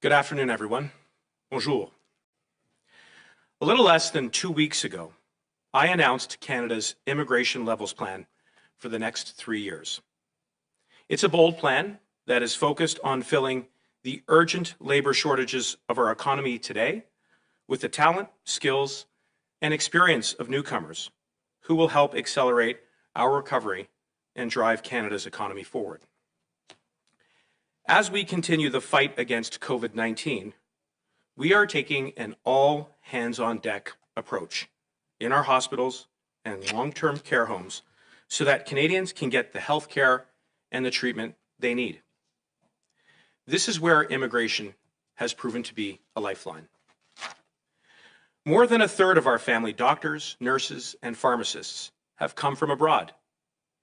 Good afternoon, everyone. Bonjour. A little less than 2 weeks ago, I announced Canada's immigration levels plan for the next 3 years. It's a bold plan that is focused on filling the urgent labor shortages of our economy today with the talent, skills, and experience of newcomers who will help accelerate our recovery and drive Canada's economy forward. As we continue the fight against COVID-19, we are taking an all-hands-on-deck approach in our hospitals and long-term care homes so that Canadians can get the health care and the treatment they need. This is where immigration has proven to be a lifeline. More than a third of our family doctors, nurses, and pharmacists have come from abroad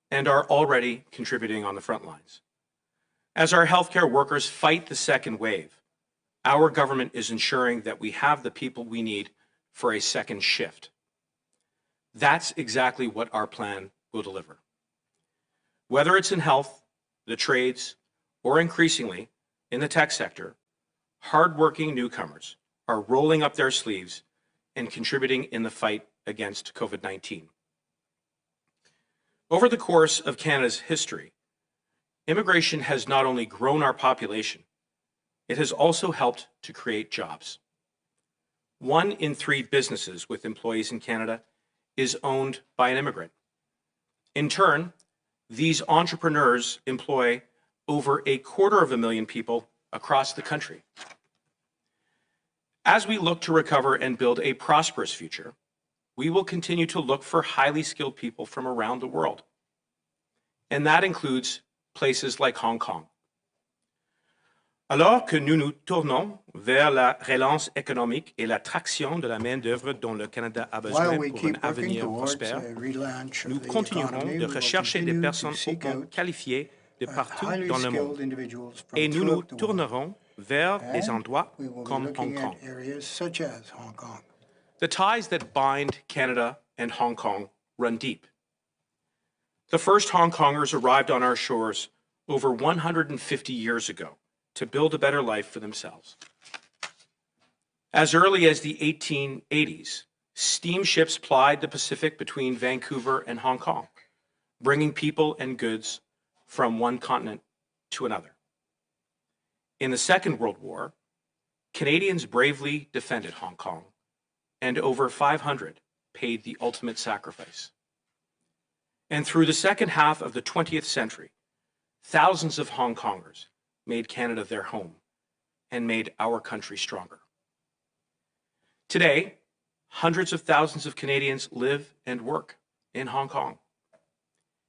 and are already contributing on the front lines. As our healthcare workers fight the second wave, our government is ensuring that we have the people we need for a second shift. That's exactly what our plan will deliver. Whether it's in health, the trades, or increasingly in the tech sector, hardworking newcomers are rolling up their sleeves and contributing in the fight against COVID-19. Over the course of Canada's history, immigration has not only grown our population, it has also helped to create jobs. 1 in 3 businesses with employees in Canada is owned by an immigrant. In turn, these entrepreneurs employ over 250,000 people across the country. As we look to recover and build a prosperous future, we will continue to look for highly skilled people from around the world. And that includes places like Hong Kong. Alors que nous nous tournons vers la relance économique et l'attraction de la main-d'œuvre dont le Canada a besoin pour un avenir prospère, nous continuerons de rechercher des personnes hautement qualifiées de partout dans le monde et nous nous tournerons vers des endroits comme Hong Kong. The ties that bind Canada and Hong Kong run deep. The first Hong Kongers arrived on our shores over 150 years ago to build a better life for themselves. As early as the 1880s, steamships plied the Pacific between Vancouver and Hong Kong, bringing people and goods from one continent to another. In the Second World War, Canadians bravely defended Hong Kong, and over 500 paid the ultimate sacrifice. And through the second half of the 20th century, thousands of Hong Kongers made Canada their home and made our country stronger. Today, hundreds of thousands of Canadians live and work in Hong Kong.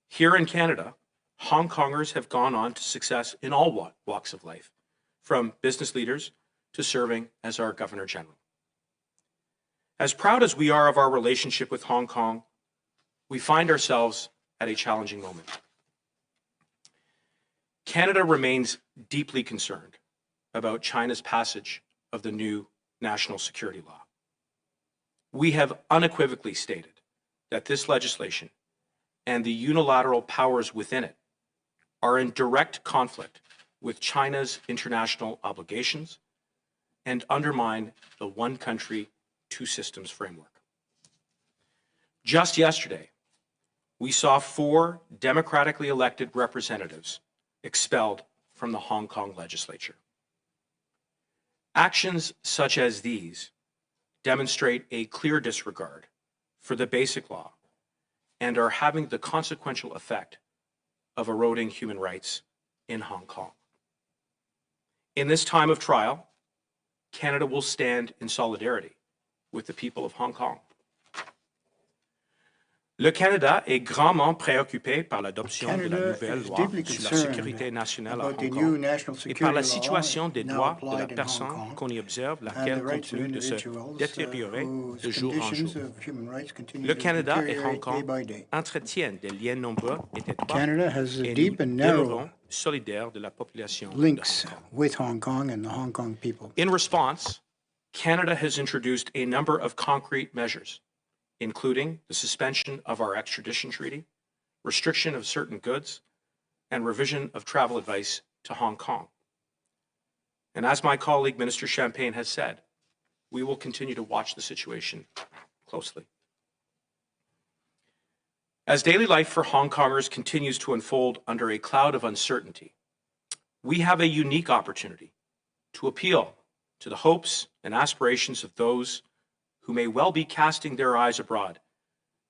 Here in Canada, Hong Kongers have gone on to success in all walks of life, from business leaders to serving as our Governor General. As proud as we are of our relationship with Hong Kong, we find ourselves at a challenging moment. Canada remains deeply concerned about China's passage of the new national security law. We have unequivocally stated that this legislation and the unilateral powers within it are in direct conflict with China's international obligations and undermine the one country, two systems framework. Just yesterday, we saw 4 democratically elected representatives expelled from the Hong Kong legislature. Actions such as these demonstrate a clear disregard for the basic law and are having the consequential effect of eroding human rights in Hong Kong. In this time of trial, Canada will stand in solidarity with the people of Hong Kong. Le Canada est grandement préoccupé par l'adoption de la nouvelle loi sur la sécurité nationale à Hong Kong et par la situation des droits de la personne qu'on y observe, laquelle continue de se détériorer de jour en jour. Le Canada et Hong Kong entretiennent des liens nombreux et étroits et nous demeurons solidaires de la population de Hong Kong. In response, Canada has introduced a number of concrete measures, including the suspension of our extradition treaty, restriction of certain goods, and revision of travel advice to Hong Kong. And as my colleague, Minister Champagne, has said, we will continue to watch the situation closely. As daily life for Hong Kongers continues to unfold under a cloud of uncertainty, we have a unique opportunity to appeal to the hopes and aspirations of those who may well be casting their eyes abroad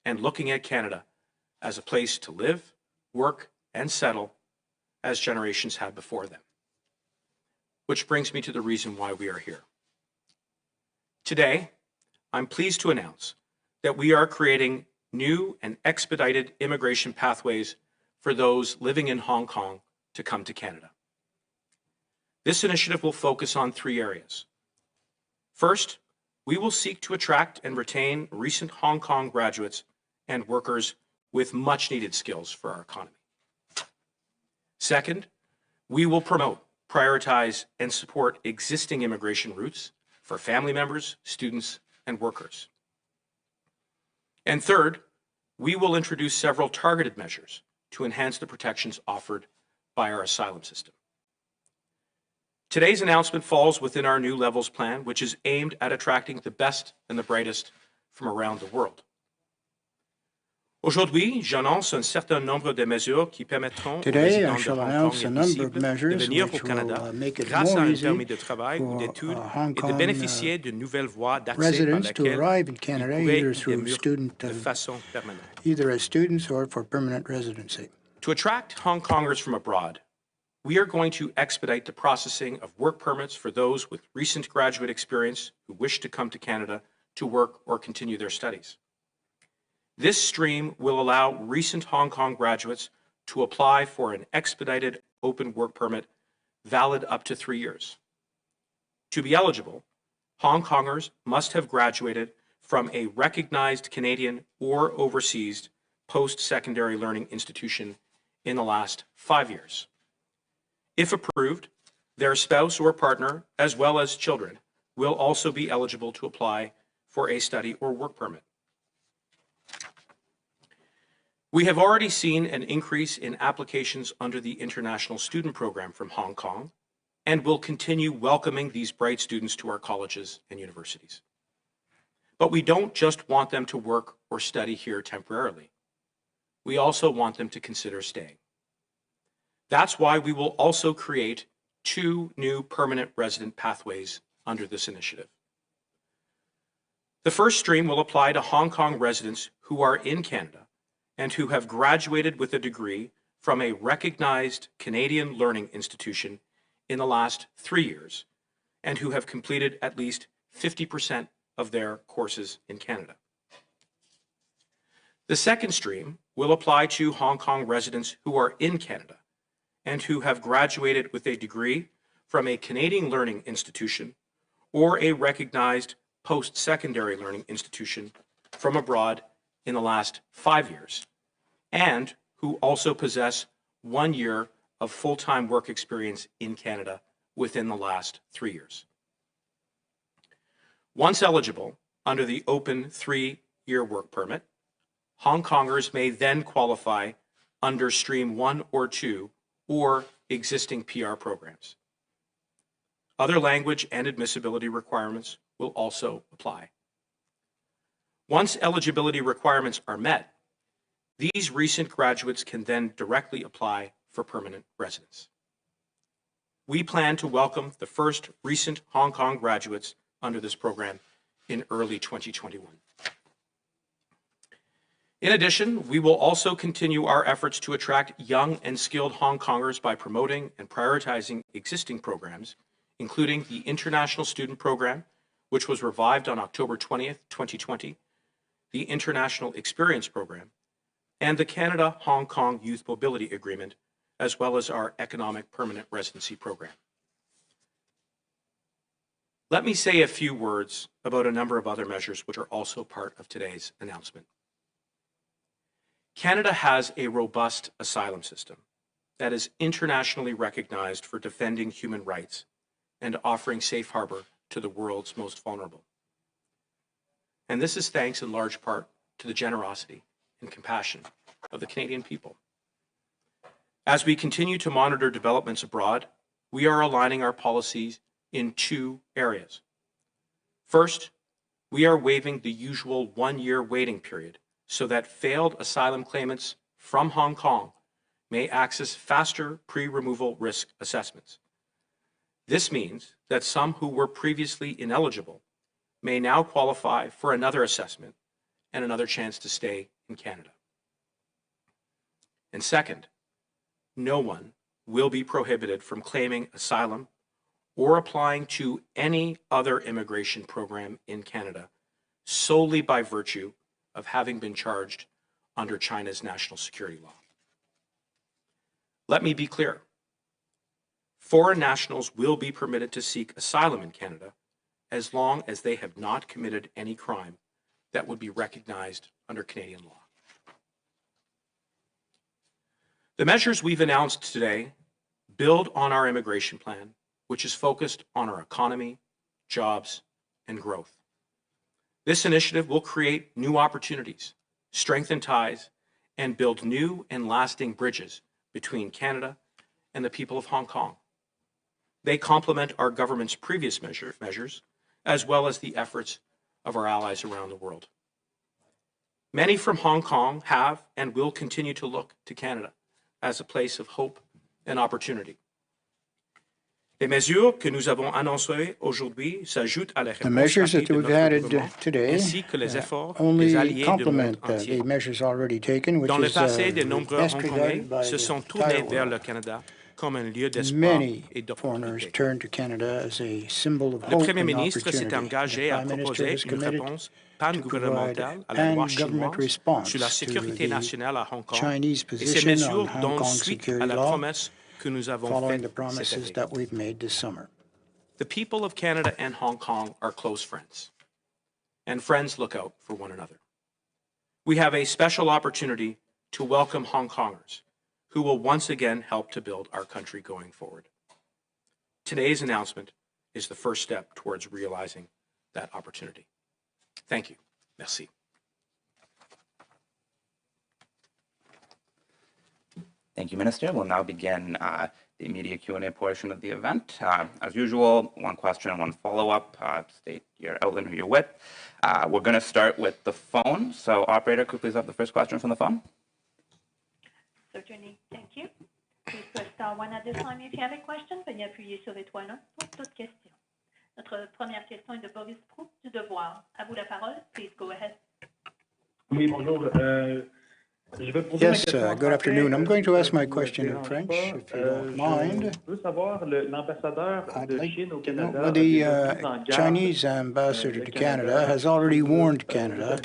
and looking at Canada as a place to live, work, and settle as generations have before them. Which brings me to the reason why we are here. Today, I'm pleased to announce that we are creating new and expedited immigration pathways for those living in Hong Kong to come to Canada. This initiative will focus on 3 areas. First, we will seek to attract and retain recent Hong Kong graduates and workers with much-needed skills for our economy. Second, we will promote, prioritize, and support existing immigration routes for family members, students, and workers. And third, we will introduce several targeted measures to enhance the protections offered by our asylum system. Today's announcement falls within our new levels plan, which is aimed at attracting the best and the brightest from around the world. Aujourd'hui, j'annonce un certain nombre de mesures qui permettront aux résidents de Hong Kong éligibles de venir au Canada grâce à un permis de travail ou d'études et de bénéficier d'une nouvelle voie d'accès par laquelle ils pourraient demeurer de façon permanente. Either as students or for permanent residency. To attract Hong Kongers from abroad, we are going to expedite the processing of work permits for those with recent graduate experience who wish to come to Canada to work or continue their studies. This stream will allow recent Hong Kong graduates to apply for an expedited open work permit valid up to 3 years. To be eligible, Hong Kongers must have graduated from a recognized Canadian or overseas post-secondary learning institution in the last 5 years. If approved, their spouse or partner, as well as children, will also be eligible to apply for a study or work permit. We have already seen an increase in applications under the International Student Program from Hong Kong and will continue welcoming these bright students to our colleges and universities. But we don't just want them to work or study here temporarily. We also want them to consider staying. That's why we will also create 2 new permanent resident pathways under this initiative. The first stream will apply to Hong Kong residents who are in Canada and who have graduated with a degree from a recognized Canadian learning institution in the last 3 years and who have completed at least 50% of their courses in Canada. The second stream will apply to Hong Kong residents who are in Canada and who have graduated with a degree from a Canadian learning institution or a recognized post-secondary learning institution from abroad in the last 5 years, and who also possess 1 year of full-time work experience in Canada within the last 3 years. Once eligible under the open 3-year work permit, Hong Kongers may then qualify under Stream 1 or 2 or existing PR programs. Other language and admissibility requirements will also apply. Once eligibility requirements are met, these recent graduates can then directly apply for permanent residence. We plan to welcome the first recent Hong Kong graduates under this program in early 2021. In addition, we will also continue our efforts to attract young and skilled Hong Kongers by promoting and prioritizing existing programs, including the International Student Program, which was revived on October 20th, 2020, the International Experience Program, and the Canada-Hong Kong Youth Mobility Agreement, as well as our Economic Permanent Residency Program. Let me say a few words about a number of other measures which are also part of today's announcement. Canada has a robust asylum system that is internationally recognized for defending human rights and offering safe harbor to the world's most vulnerable. And this is thanks in large part to the generosity and compassion of the Canadian people. As we continue to monitor developments abroad, we are aligning our policies in two areas. First, we are waiving the usual one-year waiting period so that failed asylum claimants from Hong Kong may access faster pre-removal risk assessments. This means that some who were previously ineligible may now qualify for another assessment and another chance to stay in Canada. And second, no one will be prohibited from claiming asylum or applying to any other immigration program in Canada solely by virtue of having been charged under China's national security law. Let me be clear. Foreign nationals will be permitted to seek asylum in Canada as long as they have not committed any crime that would be recognized under Canadian law. The measures we've announced today build on our immigration plan, which is focused on our economy, jobs, and growth. This initiative will create new opportunities, strengthen ties, and build new and lasting bridges between Canada and the people of Hong Kong. They complement our government's previous measures, as well as the efforts of our allies around the world. Many from Hong Kong have and will continue to look to Canada as a place of hope and opportunity. Les mesures que nous avons annoncées aujourd'hui s'ajoutent à la The réponse measures rapide that de we've notre added gouvernement, today ainsi que les efforts des only alliés du monde complement entier. the measures already taken, which Dans le is passé, de nombreux best Hongkongais regarded by se the sont tournés entire vers le world. Canada comme un lieu d'espoir Many et foreigners d'opportunité. turn to Canada as a symbol of Le hope Premier and ministre s'est opportunity. engagé The à Prime Minister proposer has une committed réponse to provide pan-gouvernementale à la loi pan-government chinoise response sur la to sécurité the nationale à Hong Kong Chinese et ces position on mesures Hong donnent Kong suite à security la law, promesse que nous avons following faite the cet promises été. that we've made this summer. The people of Canada and Hong Kong are close friends, and friends look out for one another. We have a special opportunity to welcome Hong Kongers who will once again help to build our country going forward. Today's announcement is the first step towards realizing that opportunity. Thank you. Merci. Thank you, Minister. We'll now begin the immediate Q&A portion of the event. As usual, one question and one follow-up. State your outline who you're with. We're going to start with the phone. So, operator, could you please have the first question from the phone? Certainly. Thank you. Please press star one at this time if you have a question. Veuillez appuyer sur l'étoile 1 pour toute question. Notre première question est de Boris Proulx du Devoir. À vous la parole. Please go ahead. Oui, bonjour. Je vais poser Yes, ma question en good afternoon. I'm going to ask my ça vous question in dérange French, pas. if you don't Je mind. veux savoir, l'ambassadeur I'd de like Chine au to know, Canada well, a déjà mis the en garde Chinese ambassador le to Canada has already warned Canada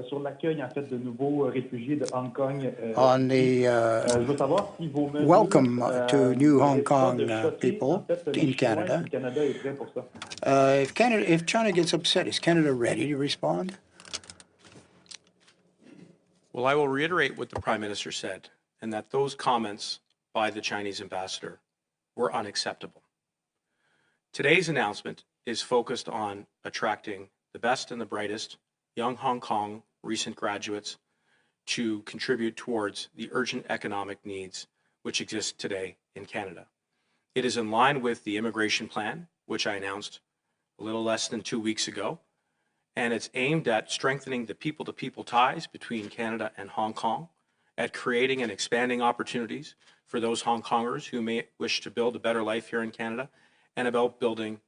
sur l'accueil en fait de nouveaux réfugiés de Hong Kong. on the Je veux savoir si vos mesures welcome to new Hong risquent pas Kong de choquer, people en fait, les in Chinois, Canada. si le Canada est prêt pour ça. If China gets upset, is Canada ready to respond? Well, I will reiterate what the Prime Minister said, and that those comments by the Chinese ambassador were unacceptable. Today's announcement is focused on attracting the best and the brightest young Hong Kong recent graduates to contribute towards the urgent economic needs which exist today in Canada. It is in line with the immigration plan, which I announced a little less than 2 weeks ago, and it's aimed at strengthening the people-to-people ties between Canada and Hong Kong, at creating and expanding opportunities for those Hong Kongers who may wish to build a better life here in Canada, and about building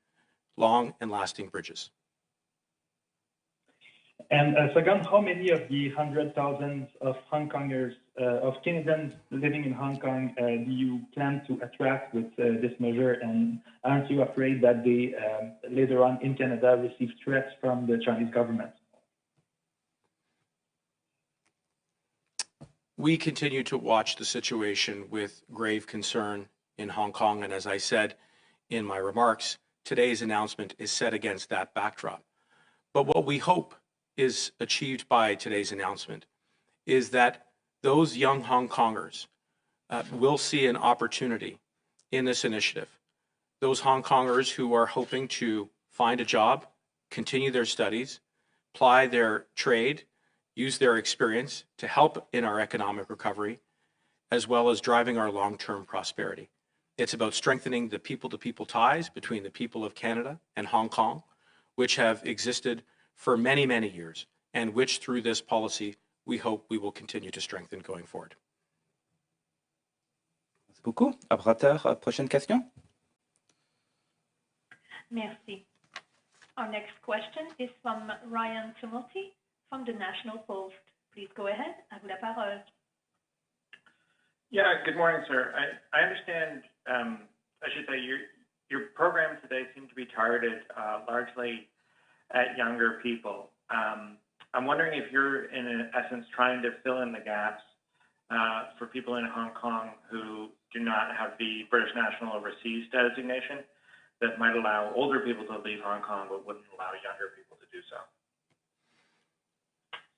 long and lasting bridges. And second, how many of the 100,000 of Hong Kongers, of Canadians living in Hong Kong, do you plan to attract with this measure? And aren't you afraid that they later on in Canada receive threats from the Chinese government? We continue to watch the situation with grave concern in Hong Kong. And as I said in my remarks, today's announcement is set against that backdrop. But what we hope is achieved by today's announcement is that those young Hong Kongers will see an opportunity in this initiative. Those Hong Kongers who are hoping to find a job, continue their studies, ply their trade, use their experience to help in our economic recovery, as well as driving our long-term prosperity. It's about strengthening the people-to-people ties between the people of Canada and Hong Kong, which have existed for many, many years, and which through this policy, we hope we will continue to strengthen going forward. Merci beaucoup. Opérateur, prochaine question. Merci. Our next question is from Ryan Tumulty from the National Post. Please go ahead. À vous la parole. Yeah, good morning, sir. I understand, I should say, your program today seems to be targeted largely at younger people. I'm wondering if you're, in essence, trying to fill in the gaps for people in Hong Kong who do not have the British National Overseas designation that might allow older people to leave Hong Kong but wouldn't allow younger people to do so.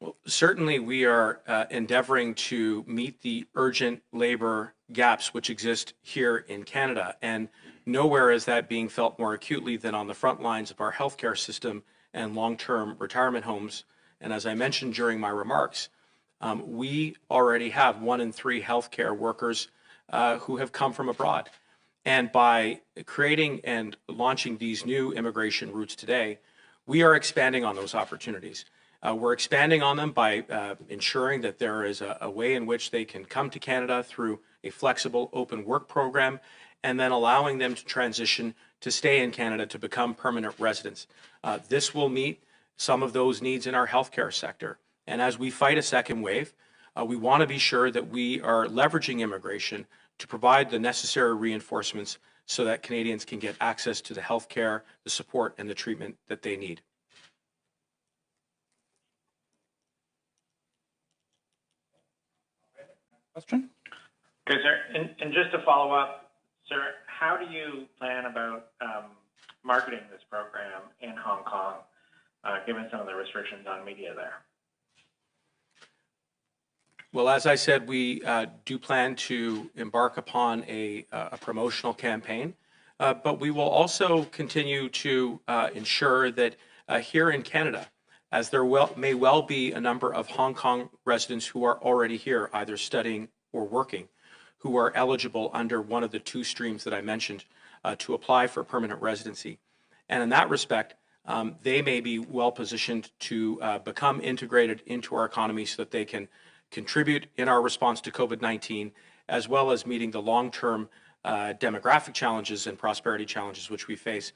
Well, certainly we are endeavoring to meet the urgent labor gaps which exist here in Canada, and nowhere is that being felt more acutely than on the front lines of our healthcare system and long-term retirement homes. And as I mentioned during my remarks, we already have 1 in 3 healthcare workers who have come from abroad. And by creating and launching these new immigration routes today, we are expanding on those opportunities. We're expanding on them by ensuring that there is a way in which they can come to Canada through a flexible open work program, and then allowing them to transition to stay in Canada to become permanent residents. This will meet some of those needs in our healthcare sector. And as we fight a second wave, we want to be sure that we are leveraging immigration to provide the necessary reinforcements so that Canadians can get access to the healthcare, the support, and the treatment that they need. Question? Okay, sir. And just to follow up, sir, how do you plan about marketing this program in Hong Kong, given some of the restrictions on media there? Well, as I said, we do plan to embark upon a promotional campaign, but we will also continue to ensure that here in Canada, as there may well be a number of Hong Kong residents who are already here, either studying or working, who are eligible under one of the 2 streams that I mentioned to apply for permanent residency. And in that respect, they may be well positioned to become integrated into our economy so that they can contribute in our response to COVID-19, as well as meeting the long-term demographic challenges and prosperity challenges which we face.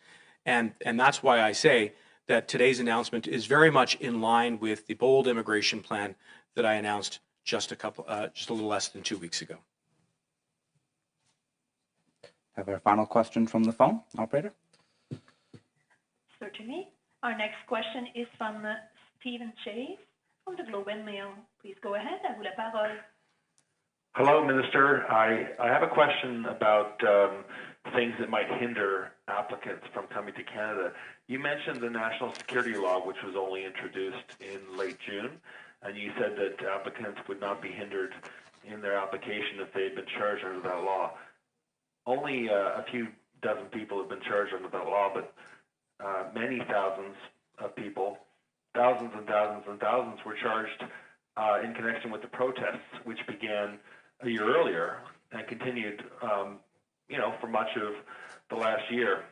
And that's why I say that today's announcement is very much in line with the bold immigration plan that I announced just a little less than 2 weeks ago. Have our final question from the phone, operator? Certainly. Our next question is from Stephen Chase from the Globe and Mail. Please go ahead. À vous la parole. Hello, Minister. I have a question about things that might hinder applicants from coming to Canada. You mentioned the national security law, which was only introduced in late June, and you said that applicants would not be hindered in their application if they had been charged under that law. Only a few dozen people have been charged under that law, but many thousands of people, thousands and thousands and thousands, were charged in connection with the protests, which began a year earlier and continued, for much of the last year.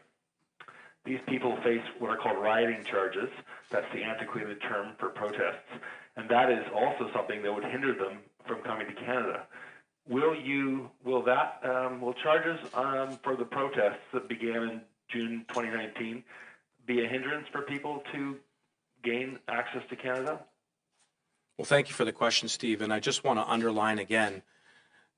These people face what are called rioting charges. That's the antiquated term for protests, and that is also something that would hinder them from coming to Canada. Will charges for the protests that began in June 2019 be a hindrance for people to gain access to Canada? Well, thank you for the question, Steve. And I just want to underline again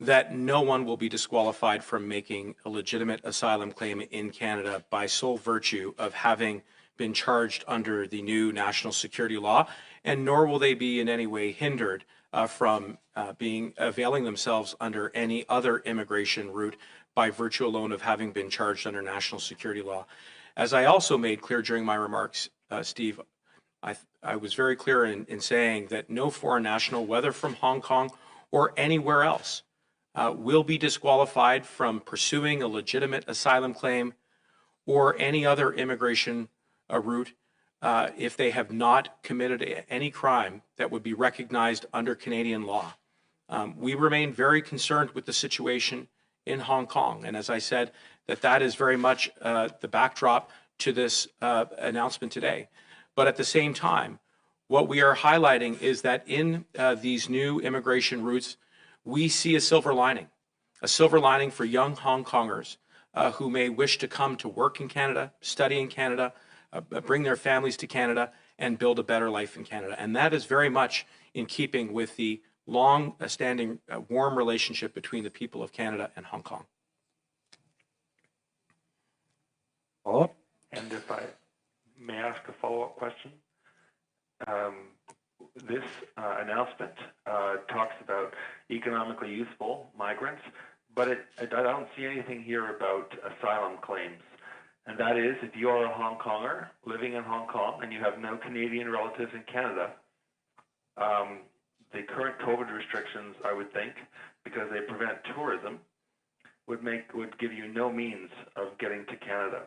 that no one will be disqualified from making a legitimate asylum claim in Canada by sole virtue of having been charged under the new national security law, and nor will they be in any way hindered from availing themselves under any other immigration route by virtue alone of having been charged under national security law. As I also made clear during my remarks, Steve, I was very clear in saying that no foreign national, whether from Hong Kong or anywhere else, will be disqualified from pursuing a legitimate asylum claim or any other immigration route if they have not committed any crime that would be recognized under Canadian law. We remain very concerned with the situation in Hong Kong. And as I said, that is very much the backdrop to this announcement today. But at the same time, what we are highlighting is that in these new immigration routes, we see a silver lining for young Hong Kongers who may wish to come to work in Canada, study in Canada, bring their families to Canada, and build a better life in Canada. And that is very much in keeping with the long-standing warm relationship between the people of Canada and Hong Kong. Follow-up? And if I may ask a follow-up question, this announcement talks about economically useful migrants, but I don't see anything here about asylum claims. And that is, if you are a Hong Konger living in Hong Kong and you have no Canadian relatives in Canada, the current COVID restrictions, I would think, because they prevent tourism, would give you no means of getting to Canada.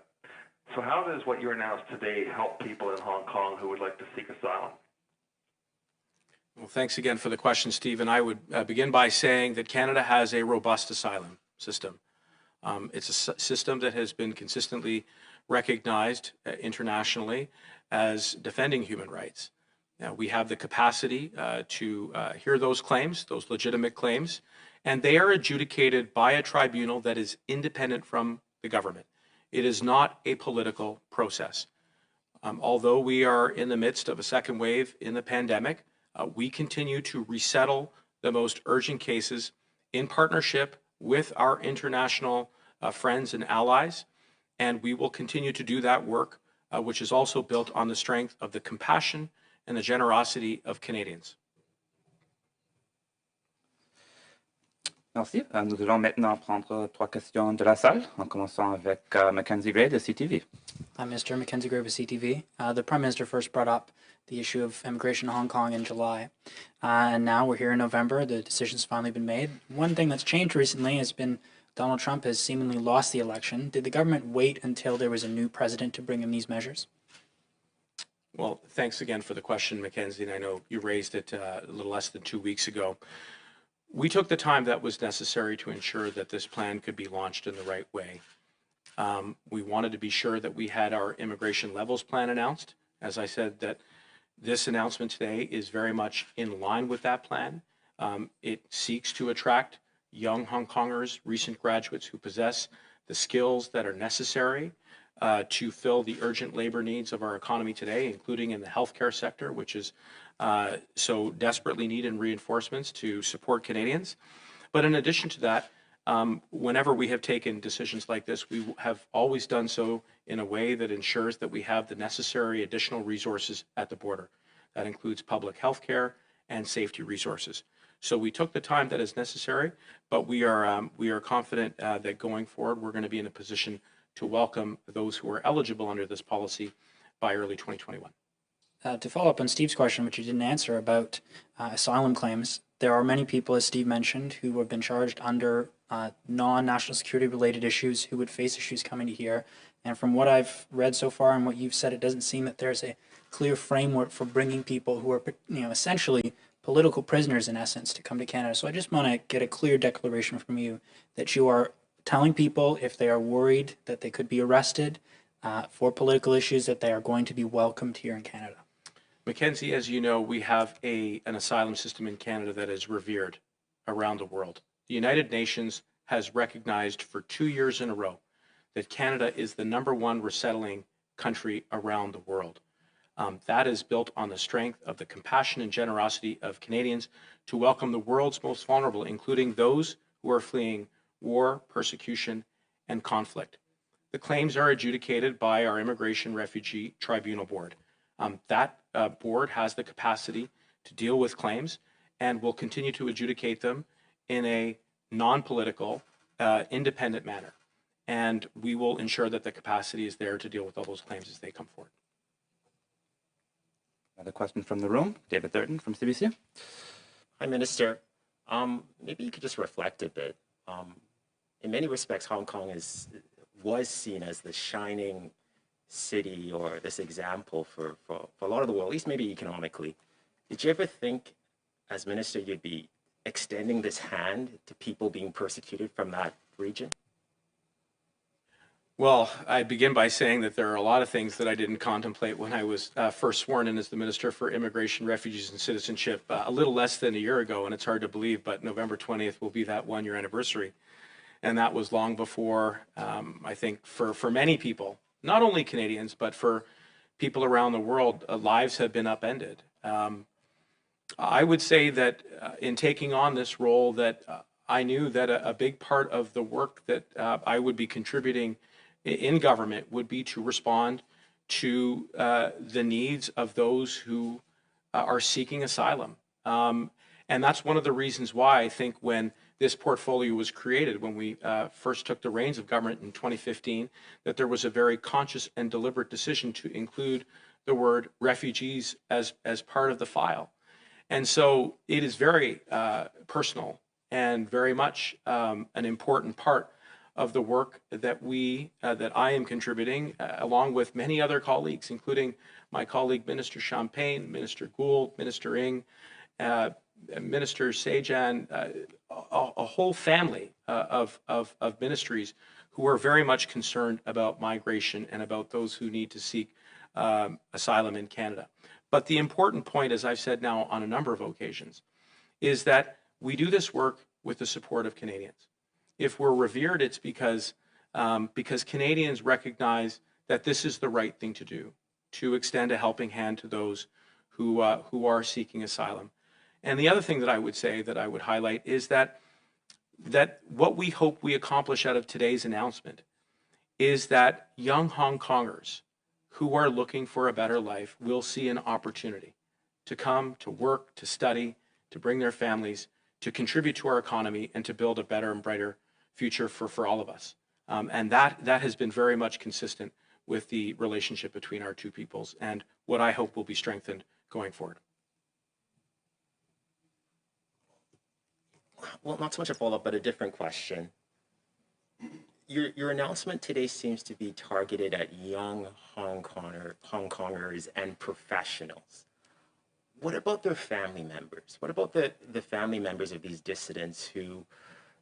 So how does what you announced today help people in Hong Kong who would like to seek asylum? Well, thanks again for the question, Stephen. I would begin by saying that Canada has a robust asylum system. It's a system that has been consistently recognized internationally as defending human rights. We have the capacity to hear those claims, those legitimate claims, and they are adjudicated by a tribunal that is independent from the government. It is not a political process. Although we are in the midst of a second wave in the pandemic, we continue to resettle the most urgent cases in partnership with our international friends and allies, and we will continue to do that work, which is also built on the strength of the compassion and the generosity of Canadians. Merci. Nous allons maintenant prendre 3 questions de la salle, en commençant avec Mackenzie Gray de CTV. Hi, Mr. Mackenzie Gray with CTV. The Prime Minister first brought up the issue of immigration in Hong Kong in July. And now we're here in November. The decision's finally been made. One thing that's changed recently has been Donald Trump has seemingly lost the election. Did the government wait until there was a new president to bring in these measures? Well, thanks again for the question, Mackenzie, and I know you raised it a little less than 2 weeks ago. We took the time that was necessary to ensure that this plan could be launched in the right way. We wanted to be sure that we had our immigration levels plan announced. As I said, that this announcement today is very much in line with that plan. It seeks to attract young Hong Kongers, recent graduates who possess the skills that are necessary to fill the urgent labor needs of our economy today, including in the healthcare sector, which is so desperately needing reinforcements to support Canadians. But in addition to that, whenever we have taken decisions like this, we have always done so in a way that ensures that we have the necessary additional resources at the border. That includes public health care and safety resources. So we took the time that is necessary, but we are confident that going forward, we're going to be in a position to welcome those who are eligible under this policy by early 2021. To follow up on Steve's question, which you didn't answer, about asylum claims, there are many people, as Steve mentioned, who have been charged under non-national security related issues who would face issues coming to here. And from what I've read so far and what you've said, it doesn't seem that there's a clear framework for bringing people who are, essentially political prisoners in essence to come to Canada. So I just want to get a clear declaration from you that you are telling people if they are worried that they could be arrested for political issues, that they are going to be welcomed here in Canada. Mackenzie, as you know, we have an asylum system in Canada that is revered around the world. The United Nations has recognized for 2 years in a row that Canada is the #1 resettling country around the world. That is built on the strength of the compassion and generosity of Canadians to welcome the world's most vulnerable, including those who are fleeing war, persecution, and conflict. The claims are adjudicated by our Immigration Refugee Tribunal Board. That board has the capacity to deal with claims and will continue to adjudicate them in a non-political, independent manner. And we will ensure that the capacity is there to deal with all those claims as they come forward. Another question from the room, David Thurton from CBC. Hi, Minister. Maybe you could just reflect a bit. In many respects, Hong Kong was seen as the shining city or this example for a lot of the world, at least maybe economically. Did you ever think, as minister, you'd be extending this hand to people being persecuted from region? Well, I begin by saying that there are a lot of things that I didn't contemplate when I was first sworn in as the Minister for Immigration, Refugees, and Citizenship a little less than a year ago, and it's hard to believe, but November 20th will be that one-year anniversary. And that was long before, I think, for many people, not only Canadians, but for people around the world, lives have been upended. I would say that in taking on this role, that I knew that a big part of the work that I would be contributing in government would be to respond to the needs of those who are seeking asylum. And that's one of the reasons why I think when this portfolio was created, when we first took the reins of government in 2015, that there was a very conscious and deliberate decision to include the word refugees as part of the file. And so it is very personal and very much an important part of the work that that I am contributing, along with many other colleagues, including my colleague Minister Champagne, Minister Gould, Minister Ng, Minister Sajan, a whole family of ministries who are very much concerned about migration and about those who need to seek asylum in Canada. But the important point, as I've said now on a number of occasions, is that we do this work with the support of Canadians. If we're revered, it's because Canadians recognize that this is the right thing to do, to extend a helping hand to those who are seeking asylum. And the other thing that I would say, that I would highlight, is that what we hope we accomplish out of today's announcement is that young Hong Kongers who are looking for a better life will see an opportunity to come, to work, to study, to bring their families, to contribute to our economy, and to build a better and brighter future for all of us. And that has been very much consistent with the relationship between our two peoples, and what I hope will be strengthened going forward. Well, not so much a follow-up, but a different question. Your announcement today seems to be targeted at young Hong Kongers and professionals. What about their family members? What about the family members of these dissidents who,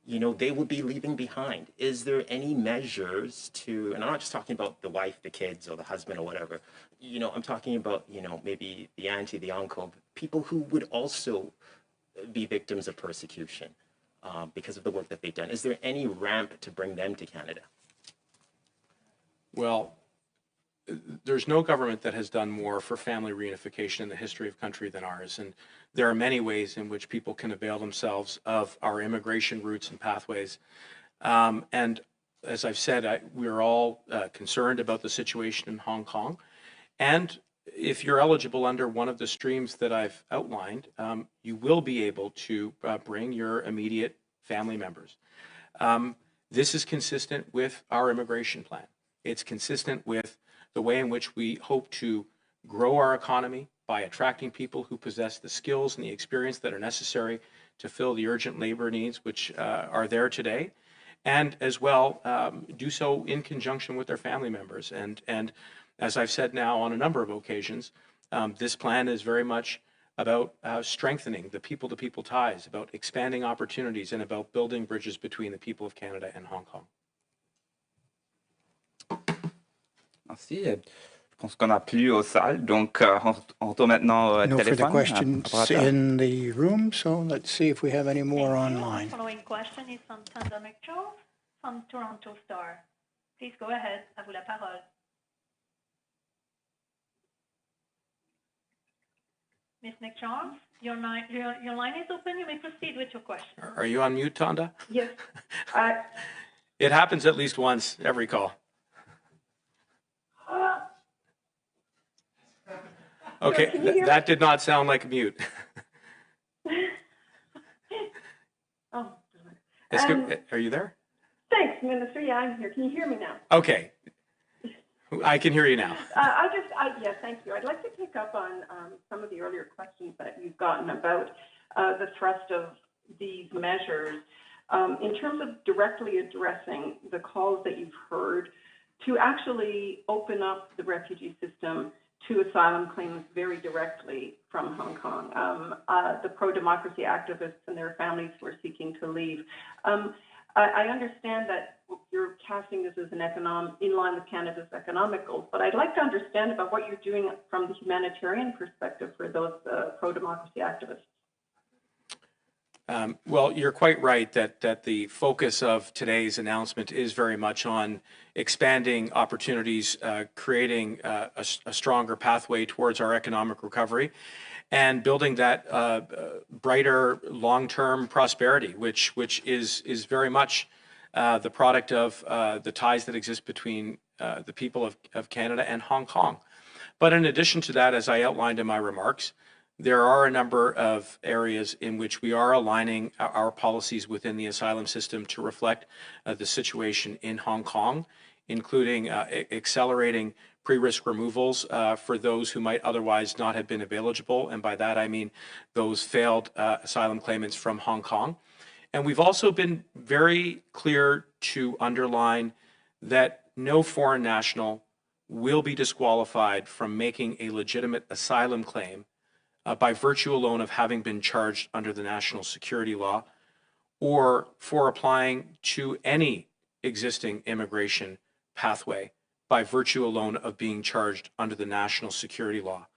they will be leaving behind? Is there any measures to, and I'm not just talking about the wife, the kids, or the husband, or whatever. I'm talking about, maybe the auntie, the uncle, people who would also be victims of persecution because of the work that they've done. Is there any ramp to bring them to Canada? Well, there's no government that has done more for family reunification in the history of country than ours. And there are many ways in which people can avail themselves of our immigration routes and pathways. And as I've said, we're all concerned about the situation in Hong Kong. And if you're eligible under one of the streams that I've outlined, you will be able to bring your immediate family members. This is consistent with our immigration plan. It's consistent with the way in which we hope to grow our economy by attracting people who possess the skills and the experience that are necessary to fill the urgent labor needs which are there today, and as well do so in conjunction with their family members. And as I've said now on a number of occasions, this plan is very much about strengthening the people-to-people ties, about expanding opportunities, and about building bridges between the people of Canada and Hong Kong. Merci. Je pense qu'on n'a plus aux salles, donc on retourne maintenant au No further téléphone. questions Opérateur. in the room, so let's see if we have any more Thank you. online. The following question is from Tanda McCharles from Toronto Star. Please go ahead. À vous la parole. Ms. McCharles, your line is open. You may proceed with your question. Are you on mute, Tanda? Yes. It happens at least once every call. Okay, that did not sound like a mute. Oh. Are you there? Thanks, Minister. Yeah, I'm here. Can you hear me now? Okay. I can hear you now. Yes, thank you. I'd like to pick up on some of the earlier questions that you've gotten about the thrust of these measures in terms of directly addressing the calls that you've heard to actually open up the refugee system to asylum claims very directly from Hong Kong. The pro-democracy activists and their families who are seeking to leave. I understand that you're casting this as an in line with Canada's economic goals, but I'd like to understand about what you're doing from the humanitarian perspective for those pro-democracy activists. Well, you're quite right that the focus of today's announcement is very much on expanding opportunities, creating a stronger pathway towards our economic recovery, and building that brighter long-term prosperity, which is very much the product of the ties that exist between the people of Canada and Hong Kong. But in addition to that, as I outlined in my remarks, there are a number of areas in which we are aligning our policies within the asylum system to reflect the situation in Hong Kong, including accelerating pre-risk removals for those who might otherwise not have been eligible. And by that, I mean those failed asylum claimants from Hong Kong. And we've also been very clear to underline that no foreign national will be disqualified from making a legitimate asylum claim by virtue alone of having been charged under the national security law or for applying to any existing immigration pathway by virtue alone of being charged under the national security law.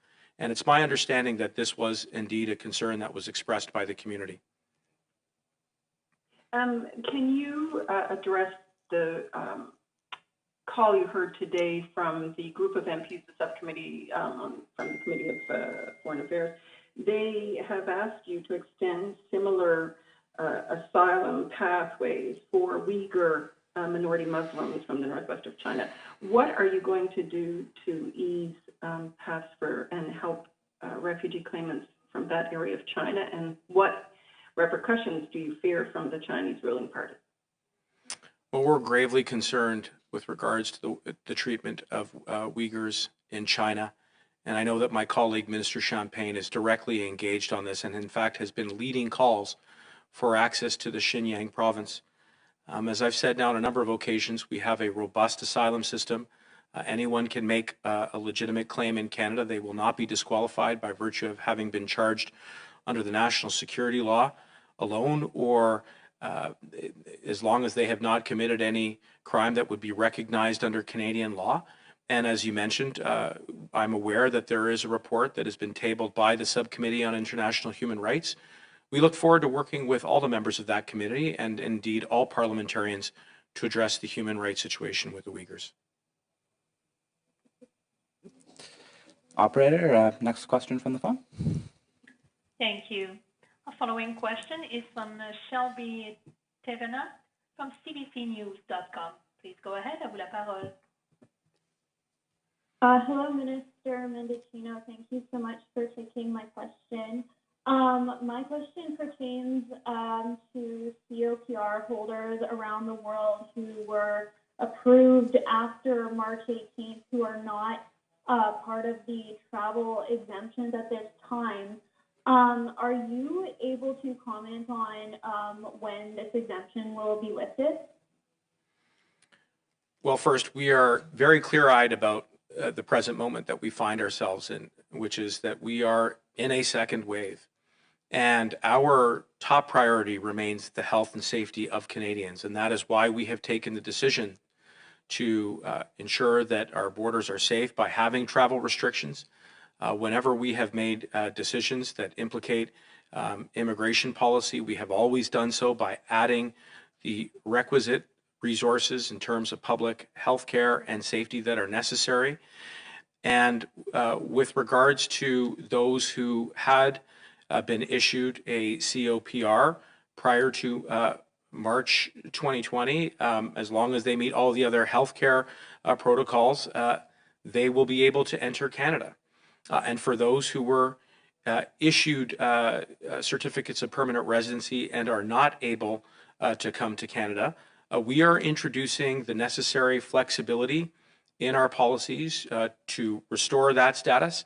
And it's my understanding that this was indeed a concern that was expressed by the community. Can you address the call you heard today from the group of MPs, the subcommittee from the Committee of Foreign Affairs? They have asked you to extend similar asylum pathways for Uyghur minority Muslims from the northwest of China. What are you going to do to ease paths for and help refugee claimants from that area of China, and what repercussions do you fear from the Chinese ruling party? Well, we're gravely concerned with regards to the treatment of Uyghurs in China. And I know that my colleague, Minister Champagne, is directly engaged on this and in fact has been leading calls for access to the Xinjiang province. As I've said now on a number of occasions, we have a robust asylum system. Anyone can make a legitimate claim in Canada. They will not be disqualified by virtue of having been charged under the national security law alone, or as long as they have not committed any crime that would be recognized under Canadian law. And as you mentioned, I'm aware that there is a report that has been tabled by the Subcommittee on International Human Rights. We look forward to working with all the members of that committee and indeed all parliamentarians to address the human rights situation with the Uyghurs. Operator, next question from the phone. Thank you. Our following question is from Shelby Tevena from cbcnews.com. Please go ahead. À vous la parole. Hello, Minister Mendicino. Thank you so much for taking my question. My question pertains to COPR holders around the world who were approved after March 18th who are not part of the travel exemptions at this time. Are you able to comment on when this exemption will be lifted? Well, first, we are very clear-eyed about the present moment that we find ourselves in, which is that we are in a second wave. And our top priority remains the health and safety of Canadians. And that is why we have taken the decision to ensure that our borders are safe by having travel restrictions. Whenever we have made decisions that implicate immigration policy, we have always done so by adding the requisite resources in terms of public health care and safety that are necessary. And with regards to those who had been issued a COPR prior to March 2020, as long as they meet all the other healthcare protocols, they will be able to enter Canada. And for those who were issued certificates of permanent residency and are not able to come to Canada, we are introducing the necessary flexibility in our policies to restore that status,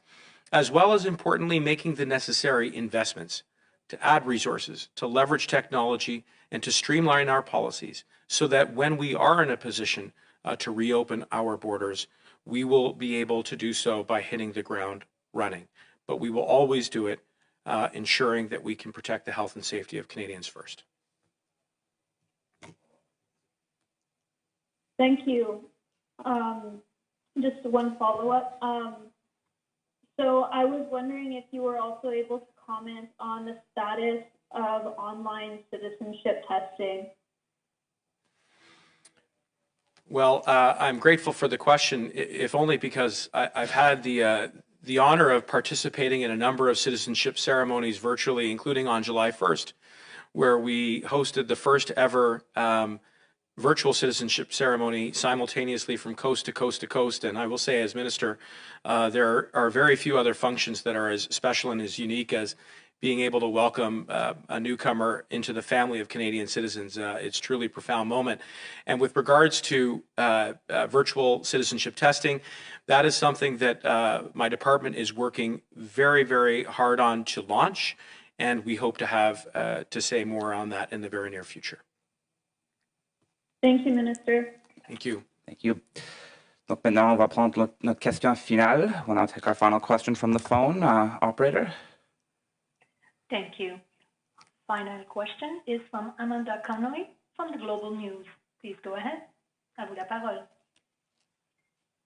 as well as importantly making the necessary investments to add resources, to leverage technology, and to streamline our policies so that when we are in a position to reopen our borders, we will be able to do so by hitting the ground running. But we will always do it ensuring that we can protect the health and safety of Canadians first. Thank you. Just one follow-up. So I was wondering if you were also able to comment on the status of online citizenship testing. Well, I'm grateful for the question, if only because I've had the honor of participating in a number of citizenship ceremonies virtually, including on July 1st, where we hosted the first ever virtual citizenship ceremony simultaneously from coast to coast to coast. And I will say, as minister, there are very few other functions that are as special and as unique as being able to welcome a newcomer into the family of Canadian citizens. It's truly a profound moment. And with regards to virtual citizenship testing, that is something that my department is working very, very hard on to launch. And we hope to have to say more on that in the very near future. Thank you, Minister. Thank you. Thank you. Donc maintenant, on va prendre notre question finale. We'll now take our final question from the phone. Operator? Thank you. Final question is from Amanda Connolly from the Global News. Please go ahead. À vous la parole.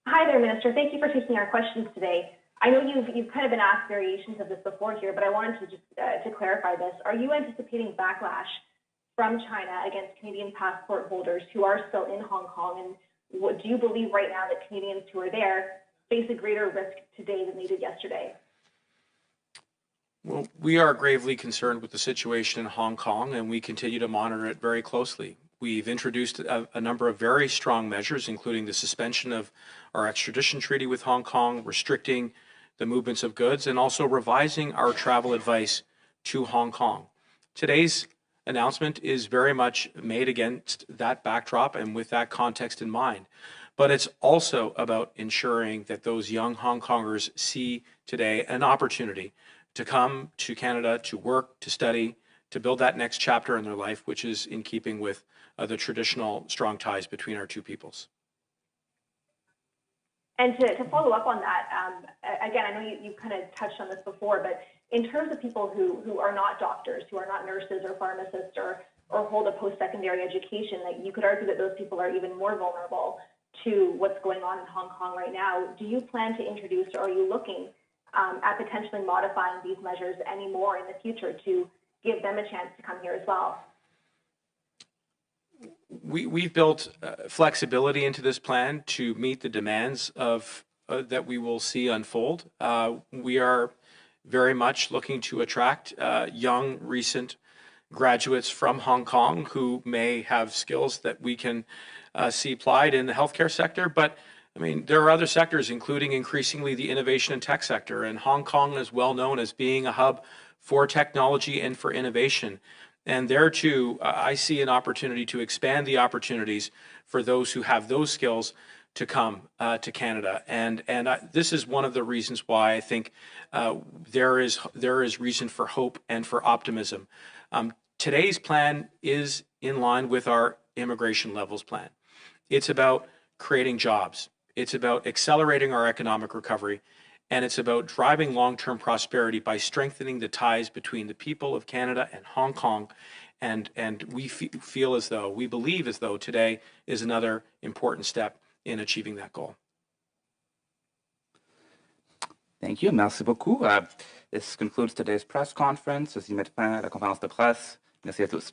Hi there, Minister. Thank you for taking our questions today. I know you've kind of been asked variations of this before here, but I wanted to just to clarify this. Are you anticipating backlash from China against Canadian passport holders who are still in Hong Kong? And what do you believe right now that Canadians who are there face a greater risk today than they did yesterday? Well, we are gravely concerned with the situation in Hong Kong, and we continue to monitor it very closely. We've introduced a number of very strong measures, including the suspension of our extradition treaty with Hong Kong, restricting the movements of goods, and also revising our travel advice to Hong Kong. Today's announcement is very much made against that backdrop and with that context in mind. But it's also about ensuring that those young Hong Kongers see today an opportunity to come to Canada, to work, to study, to build that next chapter in their life, which is in keeping with the traditional strong ties between our two peoples. And to follow up on that, again, I know you kind of touched on this before, but in terms of people who are not doctors, who are not nurses or pharmacists or hold a post-secondary education, that you could argue that those people are even more vulnerable to what's going on in Hong Kong right now. Do you plan to introduce, or are you looking at potentially modifying these measures any more in the future to give them a chance to come here as well? We've built flexibility into this plan to meet the demands of that we will see unfold. We are very much looking to attract young, recent graduates from Hong Kong who may have skills that we can see applied in the healthcare sector. But I mean, there are other sectors, including increasingly the innovation and tech sector. And Hong Kong is well known as being a hub for technology and for innovation. And there too, I see an opportunity to expand the opportunities for those who have those skills to come to Canada. And this is one of the reasons why I think there is reason for hope and for optimism. Today's plan is in line with our immigration levels plan. It's about creating jobs. It's about accelerating our economic recovery. And it's about driving long-term prosperity by strengthening the ties between the people of Canada and Hong Kong. And we feel as though, we believe as though today is another important step in achieving that goal. Thank you. Merci beaucoup. This concludes today's press conference. Ceci met fin à la conférence de presse. Merci à tous.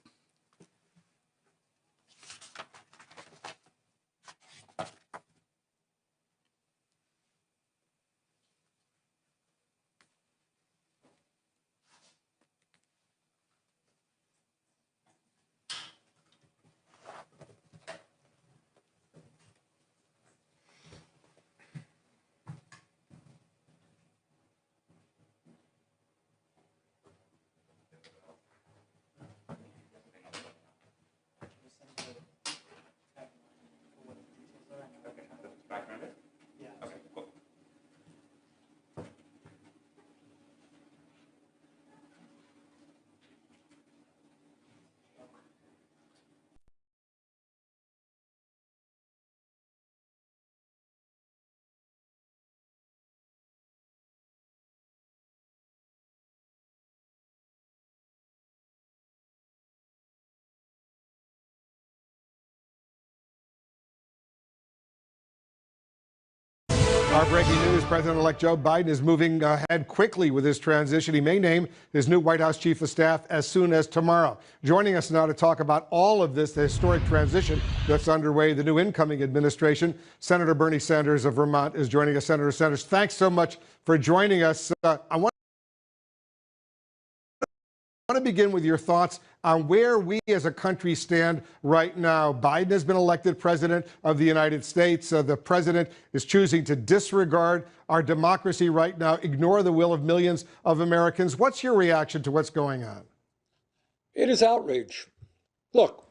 Our breaking news, President-elect Joe Biden is moving ahead quickly with his transition. He may name his new White House chief of staff as soon as tomorrow. Joining us now to talk about all of this, the historic transition that's underway, the new incoming administration, Senator Bernie Sanders of Vermont is joining us. Senator Sanders, thanks so much for joining us. I want to begin with your thoughts on where we as a country stand right now. Biden has been elected president of the United States. The president is choosing to disregard our democracy right now, ignore the will of millions of Americans. What's your reaction to what's going on? It is outrage. Look,